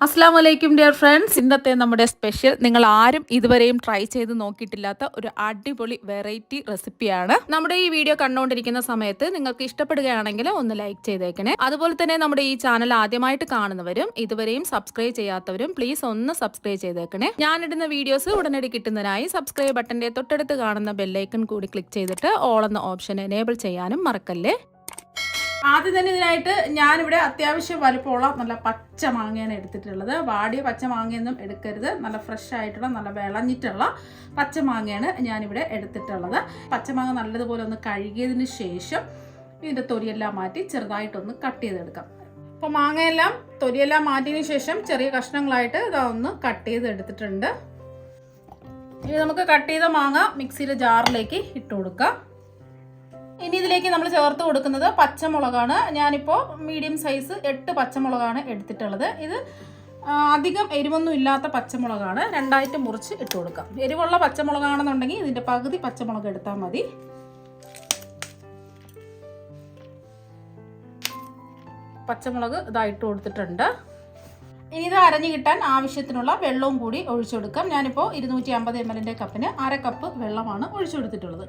അസ്സാം വലൈക്കും dear friends. ഇന്നത്തെ നമ്മുടെ സ്പെഷ്യൽ നിങ്ങൾ ആരും ഇതുവരെയും ട്രൈ ചെയ്ത് നോക്കിയിട്ടില്ലാത്ത ഒരു അടിപൊളി വെറൈറ്റി റെസിപ്പിയാണ്. നമ്മുടെ ഈ വീഡിയോ കണ്ടുകൊണ്ടിരിക്കുന്ന സമയത്ത് നിങ്ങൾക്ക് ഇഷ്ടപ്പെടുകയാണെങ്കിൽ ഒന്ന് ലൈക്ക് ചെയ്തേക്കണേ. അതുപോലെ തന്നെ നമ്മുടെ ഈ ചാനൽ ആദ്യമായിട്ട് കാണുന്നവരും ഇതുവരെയും സബ്സ്ക്രൈബ് ചെയ്യാത്തവരും പ്ലീസ് ഒന്ന് സബ്സ്ക്രൈബ് ചെയ്തേക്കണേ. ഞാനിടുന്ന വീഡിയോസ് ഉടനടി കിട്ടുന്നതിനായി സബ്സ്ക്രൈബ് ബട്ടന്റെ തൊട്ടടുത്ത് കാണുന്ന ബെല്ലൈക്കൺ കൂടി ക്ലിക്ക് ചെയ്തിട്ട് ഓൾ എന്ന ഓപ്ഷൻ എനേബിൾ ചെയ്യാനും മറക്കല്ലേ. ആദ്യം തന്നെ ഇതിനായിട്ട് ഞാനിവിടെ അത്യാവശ്യം വലുപ്പമുള്ള നല്ല പച്ച മാങ്ങയാണ് എടുത്തിട്ടുള്ളത്. വാടിയ പച്ച മാങ്ങയൊന്നും എടുക്കരുത്, നല്ല ഫ്രഷ് ആയിട്ടുള്ള നല്ല വിളഞ്ഞിട്ടുള്ള പച്ച മാങ്ങയാണ് ഞാനിവിടെ എടുത്തിട്ടുള്ളത്. പച്ചമാങ്ങ നല്ലതുപോലെ ഒന്ന് കഴുകിയതിന് ശേഷം ഇതിൻ്റെ തൊലിയെല്ലാം മാറ്റി ചെറുതായിട്ടൊന്ന് കട്ട് ചെയ്തെടുക്കാം. അപ്പോൾ മാങ്ങയെല്ലാം തൊലിയെല്ലാം മാറ്റിയതിന് ശേഷം ചെറിയ കഷ്ണങ്ങളായിട്ട് ഇതൊന്ന് കട്ട് ചെയ്ത് എടുത്തിട്ടുണ്ട്. ഇനി നമുക്ക് കട്ട് ചെയ്ത മാങ്ങ മിക്സിയുടെ ജാറിലേക്ക് ഇട്ട് കൊടുക്കാം. ഇനി ഇതിലേക്ക് നമ്മൾ ചേർത്ത് കൊടുക്കുന്നത് പച്ചമുളകാണ്. ഞാനിപ്പോൾ മീഡിയം സൈസ് 8 പച്ചമുളകാണ് എടുത്തിട്ടുള്ളത്. ഇത് അധികം എരിവൊന്നും ഇല്ലാത്ത പച്ചമുളകാണ്. രണ്ടായിട്ട് മുറിച്ച് ഇട്ട് കൊടുക്കാം. എരിവുള്ള പച്ചമുളകാണെന്നുണ്ടെങ്കിൽ ഇതിൻ്റെ പകുതി പച്ചമുളക് എടുത്താൽ മതി. പച്ചമുളക് ഇതായിട്ട് കൊടുത്തിട്ടുണ്ട്. ഇനി ഇത് അരഞ്ഞു കിട്ടാൻ ആവശ്യത്തിനുള്ള വെള്ളവും കൂടി ഒഴിച്ചു കൊടുക്കാം. ഞാനിപ്പോൾ 250 ml കപ്പിന് 1/2 കപ്പ് വെള്ളമാണ് ഒഴിച്ചു കൊടുത്തിട്ടുള്ളത്.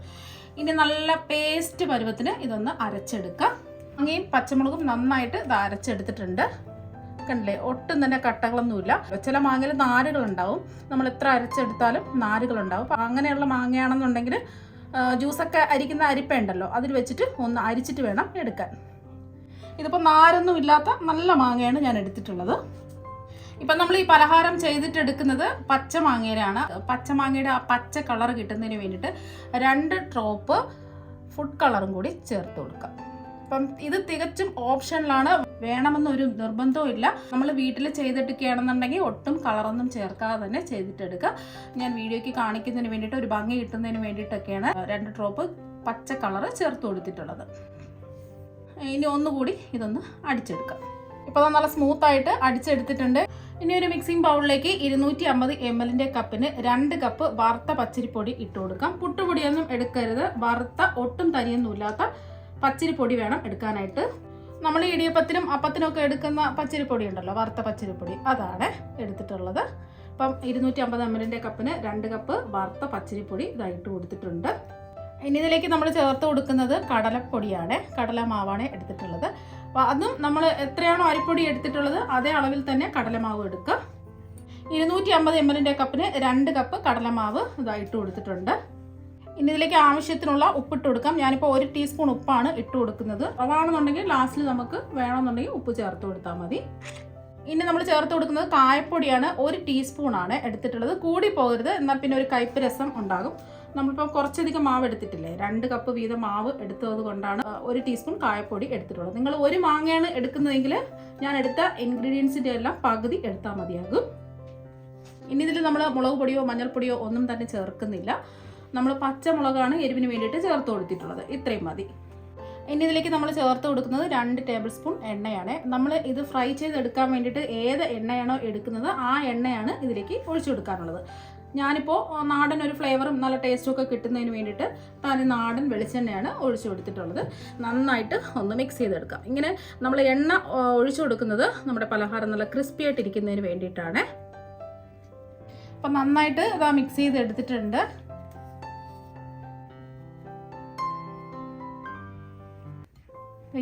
ഇനി നല്ല പേസ്റ്റ് പരുവത്തിന് ഇതൊന്ന് അരച്ചെടുക്കാം. മാങ്ങയും പച്ചമുളകും നന്നായിട്ട് ഇത് അരച്ചെടുത്തിട്ടുണ്ട്. കണ്ടില്ലേ, ഒട്ടും തന്നെ കട്ടകളൊന്നുമില്ല. ചില മാങ്ങയിൽ നാരുകളുണ്ടാവും. നമ്മൾ എത്ര അരച്ചെടുത്താലും നാരുകളുണ്ടാവും. അങ്ങനെയുള്ള മാങ്ങയാണെന്നുണ്ടെങ്കിൽ ജ്യൂസൊക്കെ അരിക്കുന്ന അരിപ്പയുണ്ടല്ലോ, അതിൽ വെച്ചിട്ട് ഒന്ന് അരിച്ചിട്ട് വേണം എടുക്കാൻ. ഇതിപ്പോൾ നാരൊന്നും ഇല്ലാത്ത നല്ല മാങ്ങയാണ് ഞാൻ എടുത്തിട്ടുള്ളത്. ഇപ്പം നമ്മൾ ഈ പലഹാരം ചെയ്തിട്ടെടുക്കുന്നത് പച്ചമാങ്ങയിലാണ്. പച്ചമാങ്ങയുടെ ആ പച്ച കളർ കിട്ടുന്നതിന് വേണ്ടിയിട്ട് 2 ഡ്രോപ്പ് ഫുഡ് കളറും കൂടി ചേർത്ത് കൊടുക്കാം. അപ്പം ഇത് തികച്ചും ഓപ്ഷനിലാണ്, വേണമെന്നൊരു നിർബന്ധവും ഇല്ല. നമ്മൾ വീട്ടിൽ ചെയ്തെടുക്കുകയാണെന്നുണ്ടെങ്കിൽ ഒട്ടും കളറൊന്നും ചേർക്കാതെ തന്നെ ചെയ്തിട്ടെടുക്കുക. ഞാൻ വീഡിയോയ്ക്ക് കാണിക്കുന്നതിന് വേണ്ടിയിട്ട് ഒരു ഭംഗി കിട്ടുന്നതിന് വേണ്ടിയിട്ടൊക്കെയാണ് 2 ഡ്രോപ്പ് പച്ച കളറ് ചേർത്ത് കൊടുത്തിട്ടുള്ളത്. ഇനി ഒന്നുകൂടി ഇതൊന്ന് അടിച്ചെടുക്കാം. ഇപ്പോൾ നല്ല സ്മൂത്തായിട്ട് അടിച്ചെടുത്തിട്ടുണ്ട്. ഇനി ഒരു മിക്സിംഗ് ബൗളിലേക്ക് 250 ml കപ്പിന് 2 കപ്പ് വറുത്ത പച്ചരിപ്പൊടി ഇട്ട് കൊടുക്കാം. പുട്ടുപൊടിയൊന്നും എടുക്കരുത്, വറുത്ത ഒട്ടും തരിയൊന്നുമില്ലാത്ത പച്ചരിപ്പൊടി വേണം എടുക്കാനായിട്ട്. നമ്മൾ ഇടിയപ്പത്തിനും അപ്പത്തിനും ഒക്കെ എടുക്കുന്ന പച്ചരിപ്പൊടി ഉണ്ടല്ലോ, വറുത്ത പച്ചരിപ്പൊടി, അതാണ് എടുത്തിട്ടുള്ളത്. അപ്പം 250 ml കപ്പിന് 2 കപ്പ് വറുത്ത പച്ചരിപ്പൊടി ഇതായിട്ട് കൊടുത്തിട്ടുണ്ട്. ഇനി ഇതിലേക്ക് നമ്മൾ ചേർത്ത് കൊടുക്കുന്നത് കടലപ്പൊടിയാണ്, കടലമാവാണ് എടുത്തിട്ടുള്ളത്. അപ്പോൾ അതും നമ്മൾ എത്രയാണോ അരിപ്പൊടി എടുത്തിട്ടുള്ളത് അതേ അളവിൽ തന്നെ കടലമാവ് എടുക്കുക. 250 ml കപ്പിന് 2 കപ്പ് കടലമാവ് ഇതായിട്ട് കൊടുത്തിട്ടുണ്ട്. ഇനി ഇതിലേക്ക് ആവശ്യത്തിനുള്ള ഉപ്പിട്ട് കൊടുക്കാം. ഞാനിപ്പോൾ 1 ടീസ്പൂൺ ഉപ്പാണ് ഇട്ട് കൊടുക്കുന്നത്. അതാണെന്നുണ്ടെങ്കിൽ ലാസ്റ്റിൽ നമുക്ക് വേണമെന്നുണ്ടെങ്കിൽ ഉപ്പ് ചേർത്ത് കൊടുത്താൽ മതി. ഇനി നമ്മൾ ചേർത്ത് കൊടുക്കുന്നത് കായപ്പൊടിയാണ്. 1 ടീസ്പൂണാണ് എടുത്തിട്ടുള്ളത്. കൂടി പോകരുത്, എന്നാൽ പിന്നെ ഒരു കയ്പ്പ് രസം ഉണ്ടാകും. നമ്മളിപ്പോൾ കുറച്ചധികം മാവ് എടുത്തിട്ടില്ലേ, 2 കപ്പ് വീതം മാവ് എടുത്തത് കൊണ്ടാണ് 1 ടീസ്പൂൺ കായപ്പൊടി എടുത്തിട്ടുള്ളത്. നിങ്ങൾ 1 മാങ്ങയാണ് എടുക്കുന്നതെങ്കിൽ ഞാൻ എടുത്ത ഇൻഗ്രീഡിയൻസിൻ്റെ എല്ലാം പകുതി എടുത്താൽ മതിയാകും. ഇനി ഇതിൽ നമ്മൾ മുളക് പൊടിയോ മഞ്ഞൾപ്പൊടിയോ ഒന്നും തന്നെ ചേർക്കുന്നില്ല. നമ്മൾ പച്ചമുളകാണ് എരിവിന് വേണ്ടിയിട്ട് ചേർത്ത് കൊടുത്തിട്ടുള്ളത്. ഇത്രയും മതി. ഇനി ഇതിലേക്ക് നമ്മൾ ചേർത്ത് കൊടുക്കുന്നത് 2 ടേബിൾ സ്പൂൺ എണ്ണയാണ്. നമ്മൾ ഇത് ഫ്രൈ ചെയ്തെടുക്കാൻ വേണ്ടിയിട്ട് ഏത് എണ്ണയാണോ എടുക്കുന്നത് ആ എണ്ണയാണ് ഇതിലേക്ക് ഒഴിച്ചു കൊടുക്കാനുള്ളത്. ഞാനിപ്പോൾ നാടൻ ഒരു ഫ്ലേവറും നല്ല ടേസ്റ്റും ഒക്കെ കിട്ടുന്നതിന് വേണ്ടിയിട്ട് നാടൻ വെളിച്ചെണ്ണയാണ് ഒഴിച്ചു കൊടുത്തിട്ടുള്ളത്. നന്നായിട്ട് ഒന്ന് മിക്സ് ചെയ്തെടുക്കാം. ഇങ്ങനെ നമ്മൾ എണ്ണ ഒഴിച്ചു കൊടുക്കുന്നത് നമ്മുടെ പലഹാരം നല്ല ക്രിസ്പി ആയിട്ടിരിക്കുന്നതിന് വേണ്ടിയിട്ടാണ്. അപ്പം നന്നായിട്ട് ഇതാ മിക്സ് ചെയ്തെടുത്തിട്ടുണ്ട്.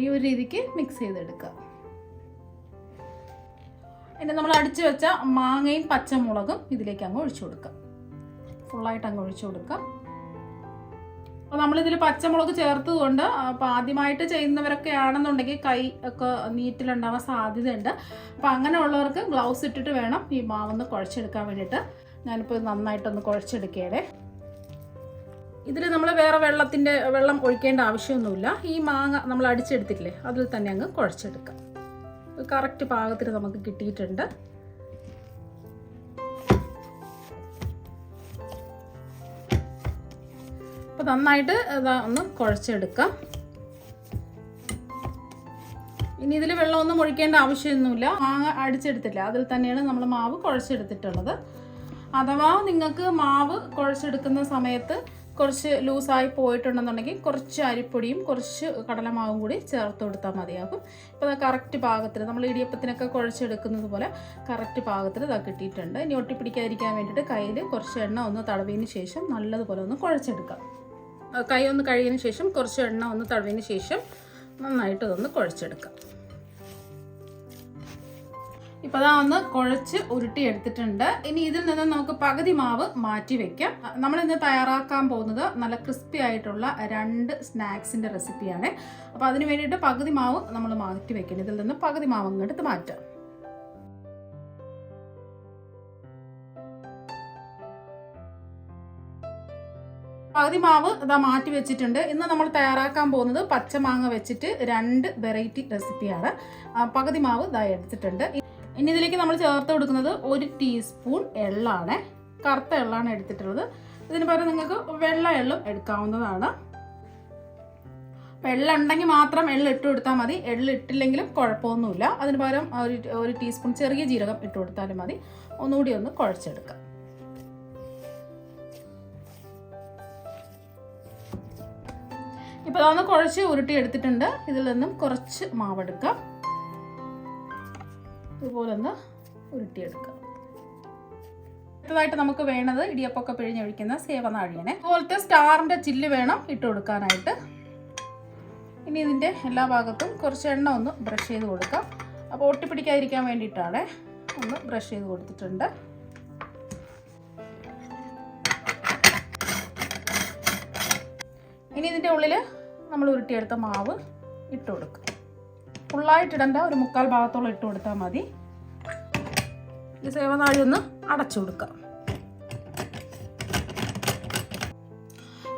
ഈ ഒരു രീതിക്ക് മിക്സ് ചെയ്തെടുക്കുക. ഇനി നമ്മൾ അടിച്ചു വെച്ച മാങ്ങയും പച്ചമുളകും ഇതിലേക്ക് അങ്ങ് ഒഴിച്ചു കൊടുക്കാം. ഫുള്ളായിട്ട് അങ്ങ് ഒഴിച്ചു കൊടുക്കാം. അപ്പോൾ നമ്മളിതിൽ പച്ചമുളക് ചേർത്തത് കൊണ്ട് അപ്പോൾ ആദ്യമായിട്ട് ചെയ്യുന്നവരൊക്കെ ആണെന്നുണ്ടെങ്കിൽ കൈ ഒക്കെ നീറ്റിലുണ്ടാവാൻ സാധ്യതയുണ്ട്. അപ്പോൾ അങ്ങനെയുള്ളവർക്ക് ഗ്ലൗസ് ഇട്ടിട്ട് വേണം ഈ മാവൊന്ന് കുഴച്ചെടുക്കാൻ വേണ്ടിയിട്ട്. ഞാനിപ്പോൾ നന്നായിട്ടൊന്ന് കുഴച്ചെടുക്കുകയാണ്. ഇതിൽ നമ്മൾ വേറെ വെള്ളം ഒഴിക്കേണ്ട ആവശ്യമൊന്നുമില്ല. ഈ മാങ്ങ നമ്മൾ അടിച്ചെടുത്തിട്ടില്ലേ അതിൽ തന്നെ അങ്ങ് കുഴച്ചെടുക്കാം. കറക്റ്റ് പാകത്തിന് നമുക്ക് കിട്ടിയിട്ടുണ്ട്. അപ്പോൾ നന്നായിട്ട് ഇതാ ഒന്ന് കുഴച്ചെടുക്കാം. ഇനി ഇതിൽ വെള്ളമൊന്നും ഒഴിക്കേണ്ട ആവശ്യമൊന്നുമില്ല. മാങ്ങ അടിച്ചെടുത്തില്ല അതിൽ തന്നെയാണ് നമ്മൾ മാവ് കുഴച്ചെടുത്തിട്ടുള്ളത്. അഥവാ നിങ്ങൾക്ക് മാവ് കുഴച്ചെടുക്കുന്ന സമയത്ത് കുറച്ച് ലൂസായി പോയിട്ടുണ്ടെന്നുണ്ടെങ്കിൽ കുറച്ച് അരിപ്പൊടിയും കുറച്ച് കടലമാവും കൂടി ചേർത്ത് കൊടുത്താൽ മതിയാകും. ഇപ്പോൾ അത് കറക്റ്റ് പാകത്തിൽ നമ്മൾ ഇടിയപ്പത്തിനൊക്കെ കുഴച്ചെടുക്കുന്നത് പോലെ കറക്റ്റ് പാകത്തിൽ ഇത് കിട്ടിയിട്ടുണ്ട്. ഇനി ഒട്ടിപ്പിടിക്കാതിരിക്കാൻ വേണ്ടിയിട്ട് കയ്യിൽ കുറച്ച് എണ്ണ ഒന്ന് തടവിയതിന് ശേഷം നല്ലതുപോലെ ഒന്ന് കുഴച്ചെടുക്കാം. കൈ ഒന്ന് കഴുകിയതിന് ശേഷം കുറച്ച് എണ്ണ ഒന്ന് തടവിയതിന് ശേഷം നന്നായിട്ട് ഇതൊന്ന് കുഴച്ചെടുക്കാം. ഇപ്പോൾ അതാ ഒന്ന് കുഴച്ച് ഉരുട്ടി എടുത്തിട്ടുണ്ട്. ഇനി ഇതിൽ നിന്ന് നമുക്ക് പകുതി മാവ് മാറ്റി വെക്കാം. നമ്മളിന്ന് തയ്യാറാക്കാൻ പോകുന്നത് നല്ല ക്രിസ്പി ആയിട്ടുള്ള 2 സ്നാക്സിൻ്റെ റെസിപ്പിയാണ്. അപ്പോൾ അതിന് വേണ്ടിയിട്ട് പകുതി മാവ് നമ്മൾ മാറ്റി വെക്കണം. ഇതിൽ നിന്ന് പകുതി മാവ് അങ്ങോട്ട് മാറ്റാം. പകുതി മാവ് ഇതാ മാറ്റി വെച്ചിട്ടുണ്ട്. ഇന്ന് നമ്മൾ തയ്യാറാക്കാൻ പോകുന്നത് പച്ചമാങ്ങ വെച്ചിട്ട് 2 വെറൈറ്റി റെസിപ്പിയാണ്. പകുതി മാവ് ഇതാ എടുത്തിട്ടുണ്ട്. ഇനി ഇതിലേക്ക് നമ്മൾ ചേർത്ത് കൊടുക്കുന്നത് 1 ടീസ്പൂൺ എള്ളാണ്. കറുത്ത എള്ളാണ് എടുത്തിട്ടുള്ളത്. ഇതിന് പകരം നിങ്ങൾക്ക് വെള്ള എള്ളും എടുക്കാവുന്നതാണ്. എള്ള ഉണ്ടെങ്കിൽ മാത്രം എള്ള് ഇട്ട് കൊടുത്താൽ മതി. എള്ള് ഇട്ടില്ലെങ്കിലും കുഴപ്പമൊന്നുമില്ല. അതിന് പകരം 1 ടീസ്പൂൺ ചെറിയ ജീരകം ഇട്ട് കൊടുത്താലും മതി. ഒന്നുകൂടി ഒന്ന് കുഴച്ചെടുക്കാം. ഇപ്പോൾ അതൊന്ന് കുഴച്ച് ഉരുട്ടി എടുത്തിട്ടുണ്ട്. ഇതിൽ നിന്നും കുറച്ച് മാവെടുക്കാം. ഇതുപോലെ ഒന്ന് ഉരുട്ടിയെടുക്കാം. അടുത്തതായിട്ട് നമുക്ക് വേണ്ടത് ഇടിയപ്പമൊക്കെ പിഴിഞ്ഞൊഴിക്കുന്ന സേവനാഴിയാണ്. അതുപോലത്തെ സ്റ്റാറിൻ്റെ ചില്ല് വേണം ഇട്ട് കൊടുക്കാനായിട്ട്. ഇനി ഇതിൻ്റെ എല്ലാ ഭാഗത്തും കുറച്ച് എണ്ണ ഒന്ന് ബ്രഷ് ചെയ്ത് കൊടുക്കാം. അപ്പോൾ ഒട്ടിപ്പിടിക്കാതിരിക്കാൻ വേണ്ടിയിട്ടാണ് ഒന്ന് ബ്രഷ് ചെയ്ത് കൊടുത്തിട്ടുണ്ട്. ഇനി ഇതിൻ്റെ ഉള്ളിൽ നമ്മൾ ഉരുട്ടിയെടുത്ത മാവ് ഇട്ട് കൊടുക്കുക. ഫുള്ളായിട്ടിടണ്ട, ഒരു 1/4 ഭാഗത്തോളം ഇട്ട് കൊടുത്താൽ മതി. ഈ സേവനാഴി ഒന്ന് അടച്ചു കൊടുക്കാം.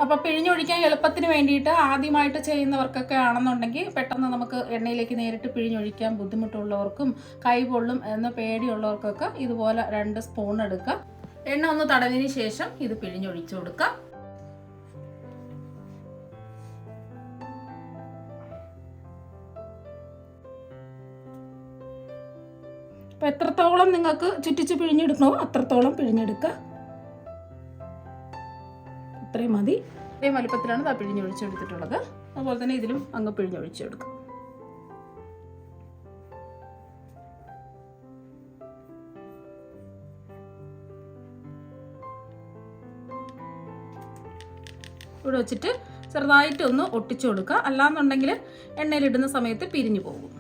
അപ്പോൾ പിഴിഞ്ഞൊഴിക്കാൻ എളുപ്പത്തിന് വേണ്ടിയിട്ട് ആദ്യമായിട്ട് ചെയ്യുന്നവർക്കൊക്കെ ആണെന്നുണ്ടെങ്കിൽ പെട്ടെന്ന് നമുക്ക് എണ്ണയിലേക്ക് നേരിട്ട് പിഴിഞ്ഞൊഴിക്കാൻ ബുദ്ധിമുട്ടുള്ളവർക്കും കൈ പൊള്ളും എന്ന പേടിയുള്ളവർക്കൊക്കെ ഇതുപോലെ 2 സ്പൂൺ എടുക്കുക. എണ്ണ ഒന്ന് തടവിന് ശേഷം ഇത് പിഴിഞ്ഞൊഴിച്ചു കൊടുക്കാം. അപ്പോൾ എത്രത്തോളം നിങ്ങൾക്ക് ചുറ്റിച്ച് പിഴിഞ്ഞെടുക്കണോ അത്രത്തോളം പിഴിഞ്ഞെടുക്കുക. ഇത്രയും മതി. ഇത്രയും വലിപ്പത്തിലാണ് ഇത് പിഴിഞ്ഞൊഴിച്ചെടുത്തിട്ടുള്ളത്. അതുപോലെ തന്നെ ഇതിലും അങ്ങ് പിഴിഞ്ഞൊഴിച്ചെടുക്കും. ഇവിടെ വെച്ചിട്ട് ചെറുതായിട്ടൊന്ന് ഒട്ടിച്ചു കൊടുക്കുക. അല്ലാന്നുണ്ടെങ്കിൽ എണ്ണയിലിടുന്ന സമയത്ത് പിരിഞ്ഞു പോകും.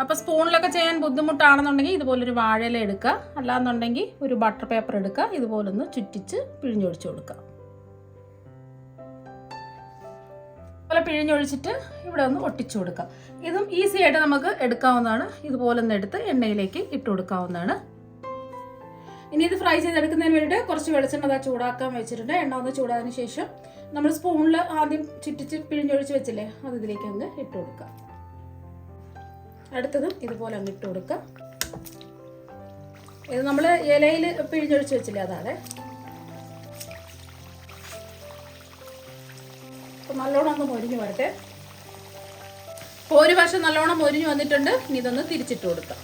അപ്പോൾ സ്പൂണിലൊക്കെ ചെയ്യാൻ ബുദ്ധിമുട്ടാണെന്നുണ്ടെങ്കിൽ ഇതുപോലൊരു വാഴയില എടുക്കുക. അല്ലാന്നുണ്ടെങ്കിൽ ഒരു ബട്ടർ പേപ്പർ എടുക്കുക. ഇതുപോലൊന്ന് ചുറ്റിച്ച് പിഴിഞ്ഞൊഴിച്ചു കൊടുക്കുക. അതുപോലെ പിഴിഞ്ഞൊഴിച്ചിട്ട് ഇവിടെ ഒന്ന് ഒട്ടിച്ചു കൊടുക്കുക. ഇതും ഈസി ആയിട്ട് നമുക്ക് എടുക്കാവുന്നതാണ്. ഇതുപോലെ ഒന്ന് എടുത്ത് എണ്ണയിലേക്ക് ഇട്ട് കൊടുക്കാവുന്നതാണ്. ഇനി ഇത് ഫ്രൈ ചെയ്തെടുക്കുന്നതിന് വേണ്ടിയിട്ട് കുറച്ച് വെളിച്ചെണ്ണ ചൂടാക്കാൻ വെച്ചിട്ടുണ്ട്. എണ്ണ ഒന്ന് ചൂടായതിനു ശേഷം നമ്മൾ സ്പൂണിൽ ആദ്യം ചുറ്റിച്ച് പിഴിഞ്ഞൊഴിച്ച് വെച്ചില്ലേ, അത് ഇതിലേക്ക് അങ്ങ് ഇട്ട് കൊടുക്കുക. അടുത്തതും ഇതുപോലെ അങ്ങ് ഇട്ട് കൊടുക്കുക. ഇത് നമ്മൾ ഇലയിൽ പിഴിഞ്ഞൊഴിച്ച് വെച്ചില്ലേ, അതാണ്. അപ്പം നല്ലോണം ഒന്ന് മൊരിഞ്ഞ് വരട്ടെ. ഒരു വശം നല്ലോണം മൊരിഞ്ഞ് വന്നിട്ടുണ്ട്. ഇനി ഇതൊന്ന് തിരിച്ചിട്ട് കൊടുക്കാം.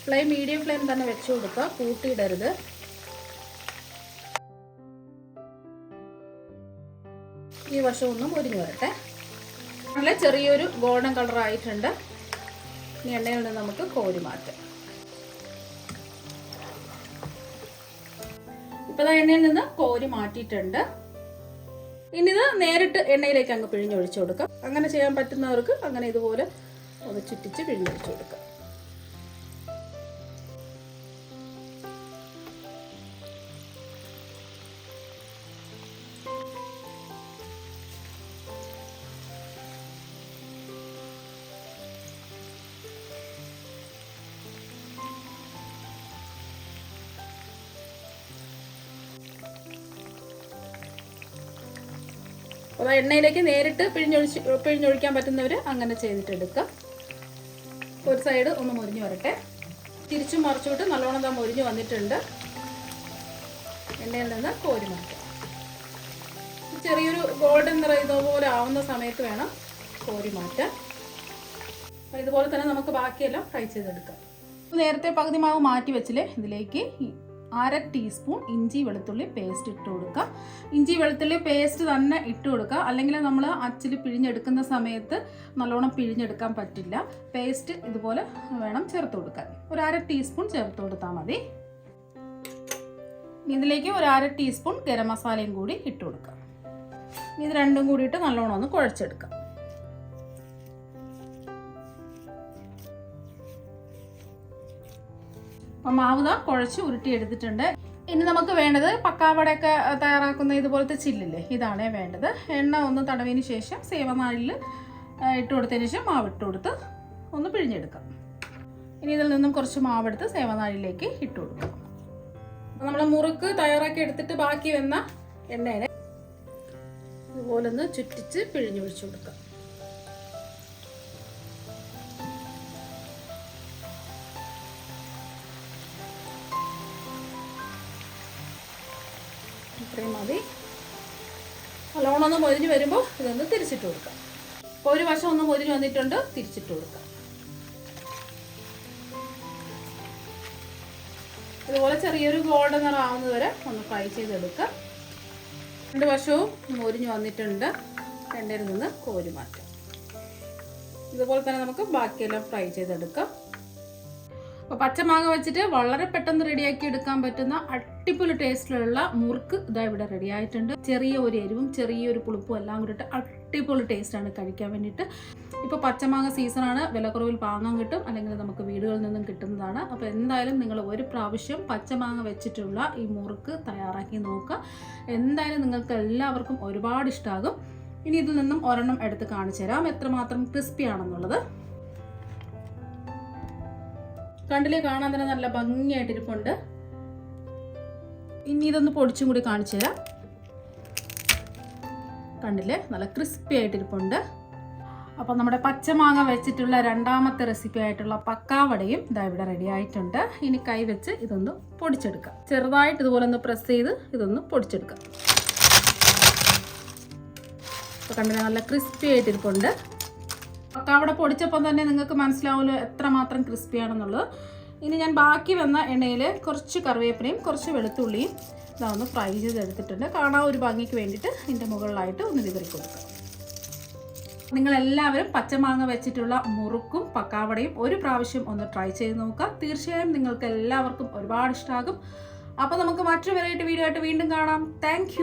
ഫ്ലെയിം മീഡിയം ഫ്ലെയിം തന്നെ വെച്ച് കൊടുക്കുക. കൂട്ടിയിടരുത്. ഈ വശം ഒന്നും മൊരിഞ്ഞ് വരട്ടെ. നല്ല ചെറിയൊരു ഗോൾഡൻ കളർ ആയിട്ടുണ്ട്. ഇനി എണ്ണയിൽ നിന്ന് നമുക്ക് കോരി മാറ്റാം. ഇപ്പോൾ എണ്ണയിൽ നിന്ന് കോരി മാറ്റിയിട്ടുണ്ട്. ഇനി ഇത് നേരിട്ട് എണ്ണയിലേക്ക് അങ്ങ് പിഴിഞ്ഞൊഴിച്ചു കൊടുക്കാം. അങ്ങനെ ചെയ്യാൻ പറ്റുന്നവർക്ക് അങ്ങനെ ഇതുപോലെ ഒന്ന് ചുറ്റിച്ച് പിഴിഞ്ഞൊഴിച്ചു കൊടുക്കാം. അപ്പോൾ എണ്ണയിലേക്ക് നേരിട്ട് പിഴിഞ്ഞൊഴിക്കാൻ പറ്റുന്നവർ അങ്ങനെ ചെയ്തിട്ടെടുക്കുക. ഒരു സൈഡ് ഒന്ന് മൊരിഞ്ഞ് വരട്ടെ. തിരിച്ചും മറിച്ചുവിട്ട് നല്ലോണം മൊരിഞ്ഞ് വന്നിട്ടുണ്ട്. എണ്ണയിൽ നിന്ന് കോരി മാറ്റാം. ചെറിയൊരു ഗോൾഡൻ നിറ ഇതുപോലെ ആവുന്ന സമയത്ത് വേണം കോരി മാറ്റാൻ. അപ്പോൾ ഇതുപോലെ തന്നെ നമുക്ക് ബാക്കിയെല്ലാം ഫ്രൈ ചെയ്തെടുക്കാം. നേരത്തെ പകുതി മാവ് മാറ്റി വെച്ചില്ലേ, ഇതിലേക്ക് 1/2 ടീസ്പൂൺ ഇഞ്ചി വെളുത്തുള്ളി പേസ്റ്റ് ഇട്ട് കൊടുക്കുക. ഇഞ്ചി വെളുത്തുള്ളി പേസ്റ്റ് തന്നെ ഇട്ട് കൊടുക്കുക, അല്ലെങ്കിൽ നമ്മൾ അച്ചിൽ പിഴിഞ്ഞെടുക്കുന്ന സമയത്ത് നല്ലോണം പിഴിഞ്ഞെടുക്കാൻ പറ്റില്ല. പേസ്റ്റ് ഇതുപോലെ വേണം ചേർത്ത് കൊടുക്കാൻ. 1/2 ടീസ്പൂൺ ചേർത്ത് കൊടുത്താൽ മതി. ഇതിലേക്ക് 1/2 ടീസ്പൂൺ ഗരം മസാലയും കൂടി ഇട്ട് കൊടുക്കുക. ഇത് രണ്ടും കൂടിയിട്ട് നല്ലോണം ഒന്ന് കുഴച്ചെടുക്കാം. അപ്പം മാവ് കുഴച്ച് ഉരുട്ടി എടുത്തിട്ടുണ്ട്. ഇനി നമുക്ക് വേണ്ടത് പക്കാവടയൊക്കെ തയ്യാറാക്കുന്ന ഇതുപോലത്തെ ചില്ലില്ലേ, ഇതാണ് വേണ്ടത്. എണ്ണ ഒന്ന് തടവിന് ശേഷം സേവനാഴിയിൽ ഇട്ട് കൊടുത്തതിന് ശേഷം മാവ് ഇട്ട് കൊടുത്ത് ഒന്ന് പിഴിഞ്ഞെടുക്കാം. ഇനി ഇതിൽ നിന്നും കുറച്ച് മാവെടുത്ത് സേവനാഴിയിലേക്ക് ഇട്ട് കൊടുക്കാം. നമ്മൾ മുറുക്ക് തയ്യാറാക്കി എടുത്തിട്ട് ബാക്കി വന്ന എണ്ണയെ ഇതുപോലെ ഒന്ന് ചുറ്റിച്ച് പിഴിഞ്ഞൊഴിച്ചു കൊടുക്കാം. ഇത്രയും മതി. നല്ലോണം ഒന്ന് മൊരിഞ്ഞ് വരുമ്പോൾ ഇതൊന്ന് തിരിച്ചിട്ട് കൊടുക്കാം. അപ്പോൾ ഒരു വശം ഒന്ന് മൊരിഞ്ഞ് വന്നിട്ടുണ്ട്, തിരിച്ചിട്ട് കൊടുക്കാം. ഇതുപോലെ ചെറിയൊരു ഗോൾഡൻ നിറം ആവുന്നത് വരെ ഒന്ന് ഫ്രൈ ചെയ്തെടുക്കാം. 2 വശവും മൊരിഞ്ഞ് വന്നിട്ടുണ്ട്. എണ്ണയിൽ നിന്ന് കോരി മാറ്റാം. ഇതുപോലെ തന്നെ നമുക്ക് ബാക്കിയെല്ലാം ഫ്രൈ ചെയ്തെടുക്കാം. അപ്പോൾ പച്ചമാങ്ങ വെച്ചിട്ട് വളരെ പെട്ടെന്ന് റെഡിയാക്കി എടുക്കാൻ പറ്റുന്ന അടിപൊളി ടേസ്റ്റിലുള്ള മുറുക്ക് ഇതാ ഇവിടെ റെഡി ആയിട്ടുണ്ട്. ചെറിയ ഒരു എരിവും ചെറിയൊരു പുളിപ്പും എല്ലാം കൂടിയിട്ട് അടിപൊളി ടേസ്റ്റാണ് കഴിക്കാൻ വേണ്ടിയിട്ട്. ഇപ്പോൾ പച്ചമാങ്ങ സീസണാണ്, വിലക്കുറവിൽ വാങ്ങാൻ കിട്ടും, അല്ലെങ്കിൽ നമുക്ക് വീടുകളിൽ നിന്നും കിട്ടുന്നതാണ്. അപ്പോൾ എന്തായാലും നിങ്ങൾ ഒരു പ്രാവശ്യം പച്ചമാങ്ങ വെച്ചിട്ടുള്ള ഈ മുറുക്ക് തയ്യാറാക്കി നോക്കുക. എന്തായാലും നിങ്ങൾക്ക് എല്ലാവർക്കും ഒരുപാട് ഇഷ്ടമാകും. ഇനി ഇതിൽ നിന്നും ഒരെണ്ണം എടുത്ത് കാണിച്ചു തരാം എത്രമാത്രം ക്രിസ്പി ആണെന്നുള്ളത്. കണ്ടില്ലേ, കാണാൻ തന്നെ നല്ല ഭംഗിയായിട്ടിരിപ്പുണ്ട്. ഇനി ഇതൊന്ന് പൊടിച്ചും കൂടി കാണിച്ചു തരാം. കണ്ടില്ലേ, നല്ല ക്രിസ്പി ആയിട്ടിരിപ്പുണ്ട്. അപ്പോൾ നമ്മുടെ പച്ചമാങ്ങ വെച്ചിട്ടുള്ള രണ്ടാമത്തെ റെസിപ്പി ആയിട്ടുള്ള പക്കാവടയും ഇതാ ഇവിടെ റെഡി ആയിട്ടുണ്ട്. ഇനി കൈ വെച്ച് ഇതൊന്ന് പൊടിച്ചെടുക്കാം. ചെറുതായിട്ട് ഇതുപോലെ ഒന്ന് പ്രസ് ചെയ്ത് ഇതൊന്ന് പൊടിച്ചെടുക്കാം. അപ്പോൾ കണ്ടില്ലേ, നല്ല ക്രിസ്പി ആയിട്ടിരിപ്പുണ്ട്. പക്കാവട പൊടിച്ചപ്പം തന്നെ നിങ്ങൾക്ക് മനസ്സിലാവുമല്ലോ എത്രമാത്രം ക്രിസ്പിയാണെന്നുള്ളത്. ഇനി ഞാൻ ബാക്കി വന്ന എണ്ണയിൽ കുറച്ച് കറിവേപ്പിലയും കുറച്ച് വെളുത്തുള്ളിയും ഇതൊന്ന് ഫ്രൈ ചെയ്തെടുത്തിട്ടുണ്ട്. കാണാൻ ഒരു ഭംഗിക്ക് വേണ്ടിയിട്ട് ഇതിൻ്റെ മുകളിലായിട്ട് ഒന്ന് വിതറി കൊടുക്കുക. നിങ്ങളെല്ലാവരും പച്ചമാങ്ങ വെച്ചിട്ടുള്ള മുറുക്കും പക്കാവടയും ഒരു പ്രാവശ്യം ഒന്ന് ട്രൈ ചെയ്ത് നോക്കുക. തീർച്ചയായും നിങ്ങൾക്ക് എല്ലാവർക്കും ഒരുപാട് ഇഷ്ടമാകും. അപ്പോൾ നമുക്ക് മറ്റൊരു വെറൈറ്റി വീഡിയോ ആയിട്ട് വീണ്ടും കാണാം. താങ്ക്